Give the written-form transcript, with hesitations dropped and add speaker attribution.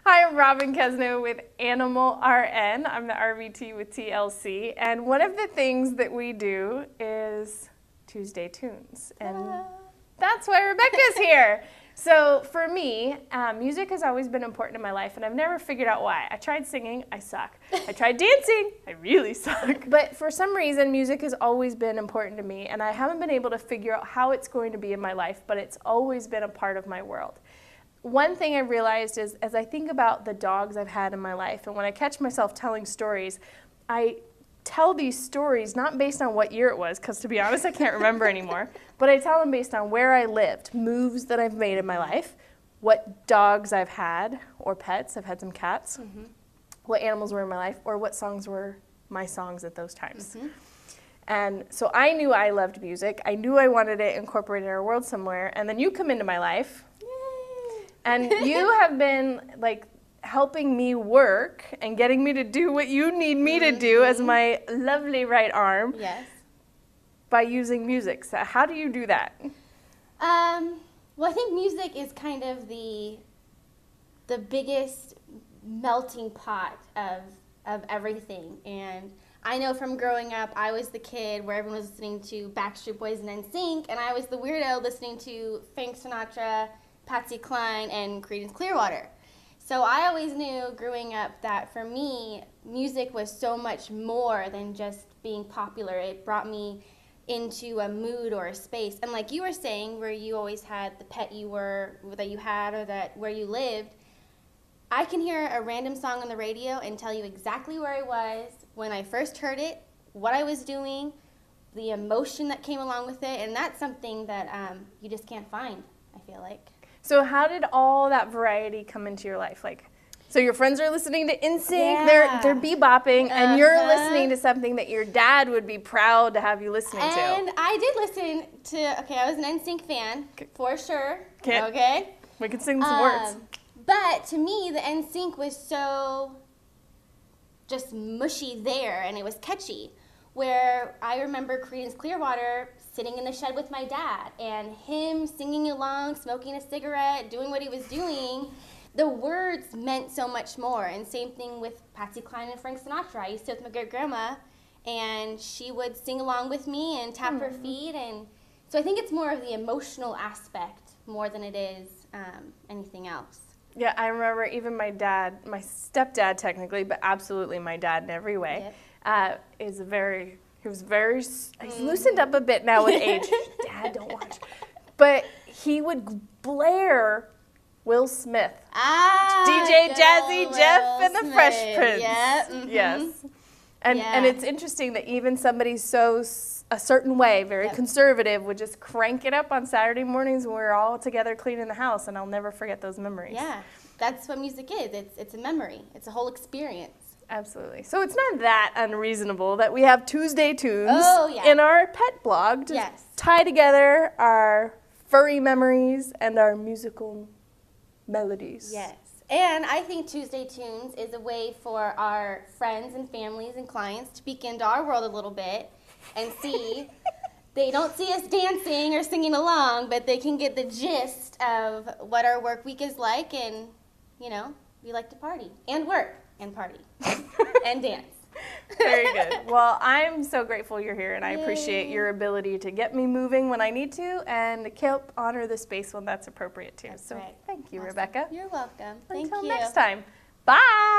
Speaker 1: Hi, I'm Robin Kesno with Animal RN. I'm the RVT with TLC, and one of the things that we do is Tuesday Tunes, and that's why Rebecca's here. So for me, music has always been important in my life, and I've never figured out why. I tried singing, I suck. I tried dancing, I really suck. But for some reason, music has always been important to me, and I haven't been able to figure out how it's going to be in my life, but it's always been a part of my world. One thing I realized is, as I think about the dogs I've had in my life, and when I catch myself telling stories, I tell these stories not based on what year it was, because to be honest, I can't remember anymore, but I tell them based on where I lived, moves that I've made in my life, what dogs I've had, or pets, I've had some cats, what animals were in my life, or what songs were my songs at those times. And so I knew I loved music, I knew I wanted it incorporated in our world somewhere, and then you come into my life, and you have been like helping me work and getting me to do what you need me to do as my lovely right arm.
Speaker 2: Yes.
Speaker 1: By using music. So how do you do that?
Speaker 2: Well, I think music is kind of the biggest melting pot of everything. And I know from growing up, I was the kid where everyone was listening to Backstreet Boys and NSYNC, and I was the weirdo listening to Frank Sinatra, Patsy Cline, and Creedence Clearwater. So I always knew growing up that for me, music was so much more than just being popular. It brought me into a mood or a space. And like you were saying, where you always had the pet that you had or that where you lived, I can hear a random song on the radio and tell you exactly where I was, when I first heard it, what I was doing, the emotion that came along with it, and that's something that you just can't find, I feel like.
Speaker 1: So how did all that variety come into your life? Like, so your friends are listening to NSYNC, they're bebopping, and you're listening to something that your dad would be proud to have you listening to.
Speaker 2: And I did listen to, I was an NSYNC fan, for sure, okay?
Speaker 1: We can sing some words.
Speaker 2: But to me, the NSYNC was so just mushy there, and it was catchy. Where I remember Creedence Clearwater sitting in the shed with my dad and him singing along, smoking a cigarette, doing what he was doing. The words meant so much more. And same thing with Patsy Cline and Frank Sinatra. I used to sit with my great-grandma, and she would sing along with me and tap her feet. And so I think it's more of the emotional aspect more than it is anything else.
Speaker 1: Yeah, I remember even my dad, my stepdad technically, but absolutely my dad in every way. He's loosened up a bit now with age. Dad, don't watch. But he would blare Will Smith. DJ Jazzy Jeff and the Fresh Prince.
Speaker 2: Yeah,
Speaker 1: Yes. And it's interesting that even somebody so a certain way, very conservative, would just crank it up on Saturday mornings when we're all together cleaning the house, and I'll never forget those memories.
Speaker 2: Yeah, that's what music is. It's a memory. It's a whole experience.
Speaker 1: Absolutely. So it's not that unreasonable that we have Tuesday Tunes in our pet blog to tie together our furry memories and our musical melodies.
Speaker 2: Yes. And I think Tuesday Tunes is a way for our friends and families and clients to peek into our world a little bit and see. They don't see us dancing or singing along, but they can get the gist of what our work week is like, and, you know, we like to party and work. And party. And dance.
Speaker 1: Very good. Well, I'm so grateful you're here, and I appreciate your ability to get me moving when I need to and help honor the space when that's appropriate too.
Speaker 2: That's
Speaker 1: so
Speaker 2: right.
Speaker 1: thank you, Rebecca.
Speaker 2: You're welcome.
Speaker 1: Until next time. Bye.